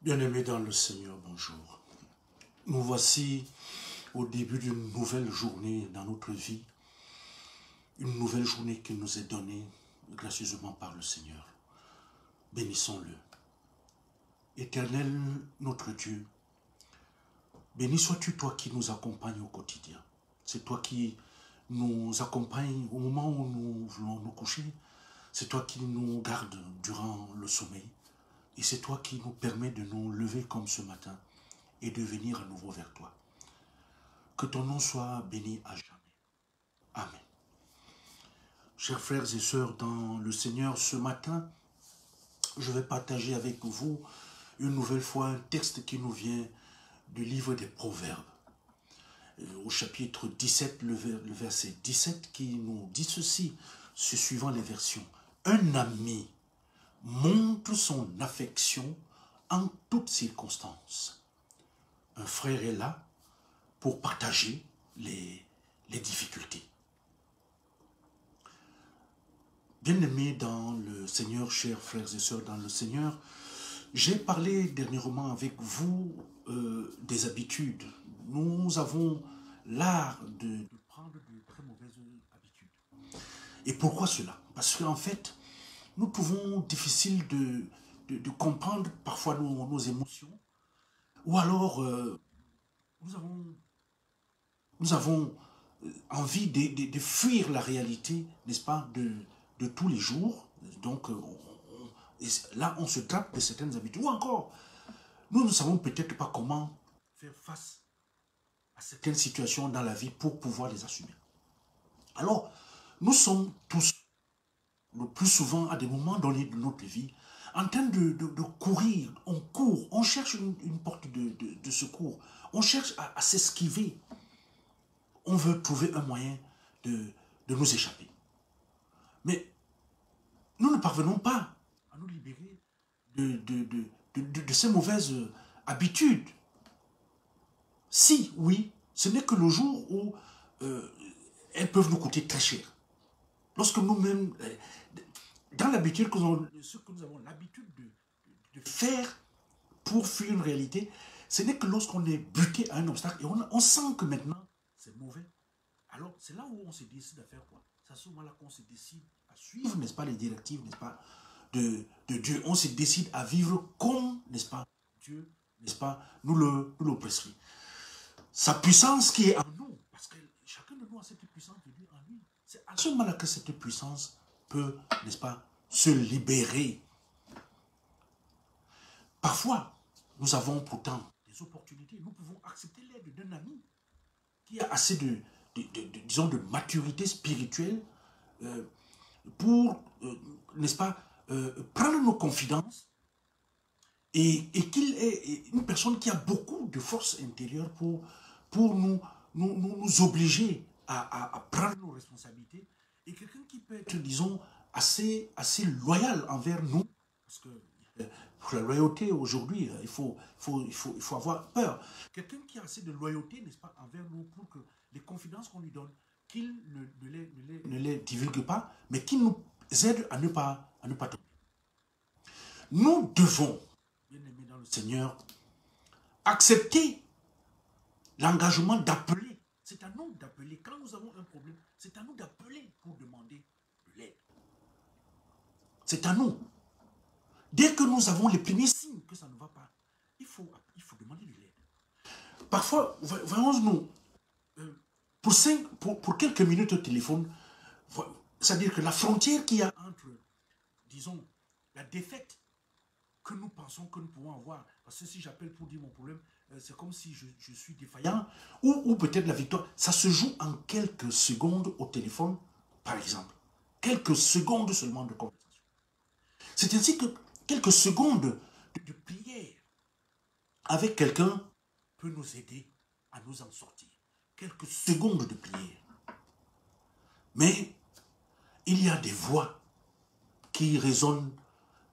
Bien-aimés dans le Seigneur, bonjour. Nous voici au début d'une nouvelle journée dans notre vie, une nouvelle journée qui nous est donnée gracieusement par le Seigneur. Bénissons-le. Éternel, notre Dieu, béni sois-tu toi qui nous accompagnes au quotidien. C'est toi qui nous accompagnes au moment où nous voulons nous coucher. C'est toi qui nous gardes durant le sommeil. Et c'est toi qui nous permets de nous lever comme ce matin et de venir à nouveau vers toi. Que ton nom soit béni à jamais. Amen. Chers frères et sœurs dans le Seigneur, ce matin, je vais partager avec vous une nouvelle fois un texte qui nous vient du livre des Proverbes. Au chapitre 17, le verset 17 qui nous dit ceci, suivant les versions. Un ami montre son affection en toutes circonstances. Un frère est là pour partager les difficultés. Bien-aimés dans le Seigneur, chers frères et sœurs dans le Seigneur, j'ai parlé dernièrement avec vous des habitudes. Nous avons l'art de prendre de très mauvaises habitudes. Et pourquoi cela? Parce qu'en fait, nous trouvons difficile de comprendre parfois nos émotions, ou alors nous avons envie de fuir la réalité, n'est-ce pas, de tous les jours. Donc, là, on se trappe de certaines habitudes. Ou encore, nous ne savons peut-être pas comment faire face à certaines situations dans la vie pour pouvoir les assumer. Alors, nous sommes tous, le plus souvent, à des moments donnés de notre vie, en train de courir. On court, on cherche une porte de secours. On cherche à s'esquiver. On veut trouver un moyen de nous échapper. Mais nous ne parvenons pas à nous libérer de ces mauvaises habitudes. Si, oui, ce n'est que le jour où elles peuvent nous coûter très cher. Lorsque nous-mêmes, dans l'habitude, ce que nous avons l'habitude de faire pour fuir une réalité, ce n'est que lorsqu'on est buté à un obstacle et on sent que maintenant, c'est mauvais. Alors, c'est là où on se décide à faire quoi? C'est à ce moment-là qu'on se décide à suivre, n'est-ce pas, les directives, n'est-ce pas, de Dieu. On se décide à vivre comme, n'est-ce pas, Dieu, n'est-ce pas, nous le prescrit. Sa puissance qui est en nous, parce que chacun de nous a cette puissance de Dieu en lui. C'est à ce moment-là que cette puissance peut, n'est-ce pas, se libérer. Parfois, nous avons pourtant des opportunités. Nous pouvons accepter l'aide d'un ami qui a assez disons, de maturité spirituelle pour, n'est-ce pas, prendre nos confidences et qu'il est une personne qui a beaucoup de force intérieure pour nous obliger à prendre nos responsabilités, et quelqu'un qui peut être, disons, assez loyal envers nous, parce que pour la loyauté aujourd'hui, il faut avoir peur. Quelqu'un qui a assez de loyauté, n'est-ce pas, envers nous, pour que les confidences qu'on lui donne, qu'il ne les divulgue pas, mais qu'il nous aide à ne pas tomber. Nous devons, bien-aimés dans le Seigneur, accepter l'engagement d'appeler. C'est à nous d'appeler. Quand nous avons un problème, c'est à nous d'appeler pour demander de l'aide. C'est à nous. Dès que nous avons les premiers signes que ça ne va pas, il faut demander de l'aide. Parfois, voyons-nous, pour quelques minutes au téléphone, c'est-à-dire que la frontière qu'il y a entre, disons, la défaite que nous pensons que nous pouvons avoir, parce que si j'appelle pour dire mon problème, c'est comme si je suis défaillant, ou peut-être la victoire, ça se joue en quelques secondes au téléphone, par exemple. Quelques secondes seulement de conversation. C'est ainsi que quelques secondes de prière avec quelqu'un peut nous aider à nous en sortir. Quelques secondes de prière. Mais il y a des voix qui résonnent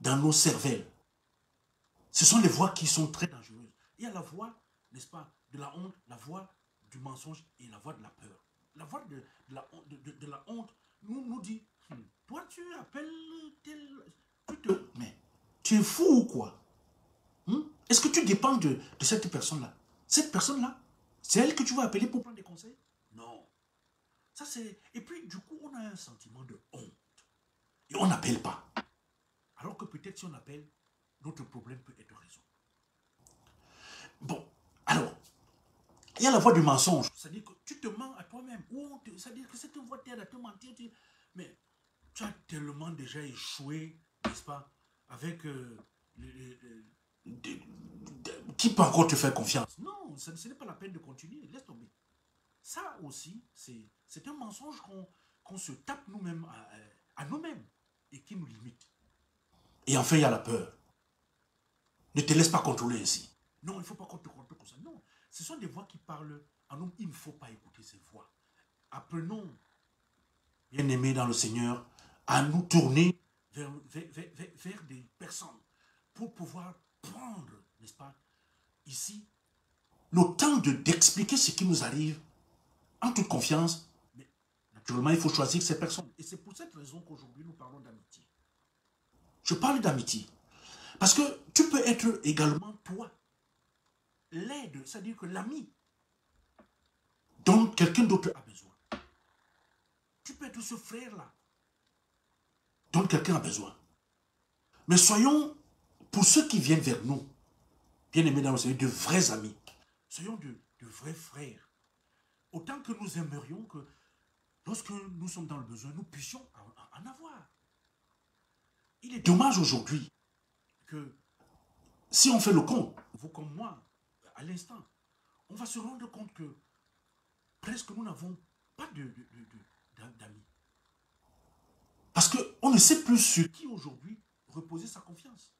dans nos cervelles. Ce sont les voix qui sont très dangereuses. Il y a la voix, n'est-ce pas, de la honte, la voix du mensonge et la voix de la peur. La voix de la honte nous dit, toi tu appelles tel... Mais tu es fou ou quoi? Est-ce Est-ce que tu dépends de cette personne-là? Cette personne-là, c'est elle que tu vas appeler pour prendre des conseils? Non. Ça, c'est... Et puis, du coup, on a un sentiment de honte. Et on n'appelle pas. Alors que peut-être si on appelle, notre problème peut être résolu. Bon, alors, il y a la voix du mensonge. C'est-à-dire que tu te mens à toi-même. C'est-à-dire que cette voix t'aide à te mentir. Mais tu as tellement déjà échoué, n'est-ce pas, avec... qui peut encore te faire confiance? Non, ce n'est pas la peine de continuer. Laisse tomber. Ça aussi, c'est un mensonge qu'on se tape nous-mêmes à nous-mêmes et qui nous limite. Et enfin, il y a la peur. Ne te laisse pas contrôler ainsi. Non, il ne faut pas qu'on te contrôle comme ça. Non, ce sont des voix qui parlent à nous. Il ne faut pas écouter ces voix. Apprenons, bien-aimés dans le Seigneur, à nous tourner vers des personnes pour pouvoir prendre, n'est-ce pas, ici, le temps d'expliquer ce qui nous arrive en toute confiance. Mais naturellement, il faut choisir ces personnes. Et c'est pour cette raison qu'aujourd'hui, nous parlons d'amitié. Je parle d'amitié. Parce que tu peux être également, toi, l'aide, c'est-à-dire que l'ami dont quelqu'un d'autre a besoin. Tu peux être ce frère-là dont quelqu'un a besoin. Mais soyons, pour ceux qui viennent vers nous, bien aimés dans le Seigneur, de vrais amis. Soyons de vrais frères. Autant que nous aimerions que lorsque nous sommes dans le besoin, nous puissions en avoir. Il est dommage aujourd'hui que si on fait le compte, vous comme moi, à l'instant, on va se rendre compte que presque nous n'avons pas d'amis. Parce qu'on ne sait plus sur qui aujourd'hui reposer sa confiance.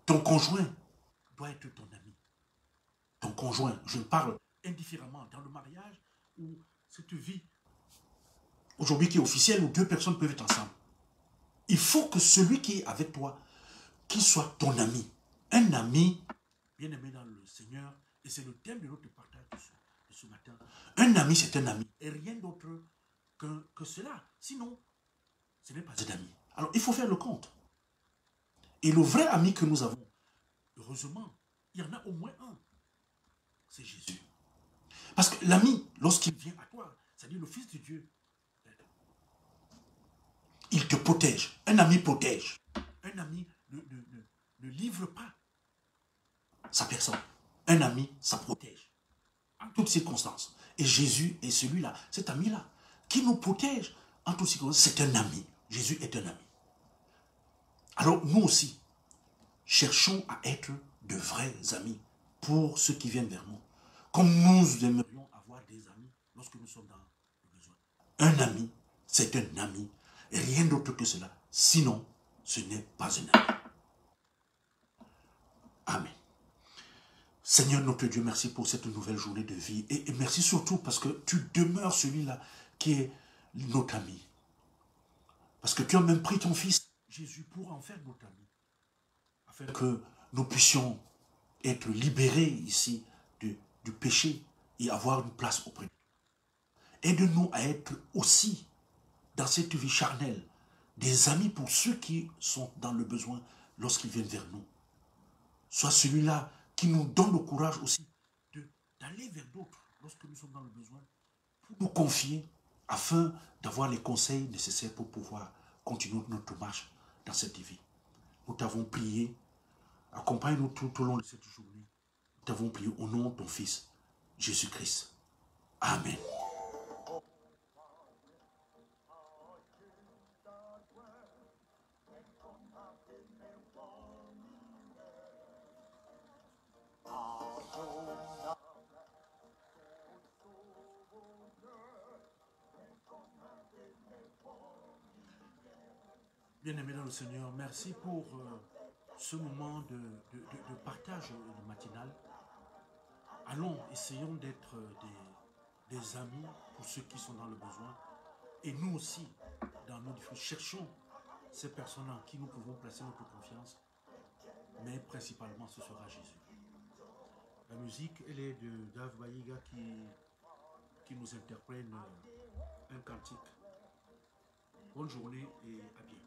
Ton conjoint doit être ton ami. Ton conjoint, je parle indifféremment dans le mariage ou cette vie aujourd'hui qui est officielle où deux personnes peuvent être ensemble. Il faut que celui qui est avec toi, qu'il soit ton ami. Un ami, bien aimé dans le Seigneur, et c'est le thème de notre partage de ce matin. Un ami, c'est un ami. Et rien d'autre que cela. Sinon, ce n'est pas un ami. Alors, il faut faire le compte. Et le vrai ami que nous avons, heureusement, il y en a au moins un. C'est Jésus. Parce que l'ami, lorsqu'il vient à toi, c'est-à-dire le Fils de Dieu, il te protège. Un ami protège. Un ami ne livre pas sa personne. Un ami, ça protège. En toutes circonstances. Et Jésus est celui-là, cet ami-là, qui nous protège en toutes circonstances. C'est un ami. Jésus est un ami. Alors nous aussi, cherchons à être de vrais amis pour ceux qui viennent vers nous. Comme nous aimerions avoir des amis lorsque nous sommes dans le besoin. Un ami, c'est un ami. Et rien d'autre que cela. Sinon, ce n'est pas un ami. Amen. Seigneur notre Dieu, merci pour cette nouvelle journée de vie. Et merci surtout parce que tu demeures celui-là qui est notre ami. Parce que tu as même pris ton Fils, Jésus, pour en faire notre ami. Afin que nous puissions être libérés ici du péché et avoir une place auprès de toi. Aide-nous à être aussi, dans cette vie charnelle, des amis pour ceux qui sont dans le besoin lorsqu'ils viennent vers nous. Sois celui-là qui nous donne le courage aussi d'aller vers d'autres lorsque nous sommes dans le besoin, pour nous confier afin d'avoir les conseils nécessaires pour pouvoir continuer notre marche dans cette vie. Nous t'avons prié, accompagne-nous tout au long de cette journée. Nous t'avons prié au nom de ton Fils, Jésus-Christ. Amen. Bien-aimés dans le Seigneur, merci pour ce moment de partage matinal. Allons, essayons d'être des amis pour ceux qui sont dans le besoin. Et nous aussi, dans nos difficultés, cherchons ces personnes en qui nous pouvons placer notre confiance. Mais principalement, ce sera Jésus. La musique, elle est de Dave Bayiga qui nous interprète un cantique. Bonne journée et à bientôt.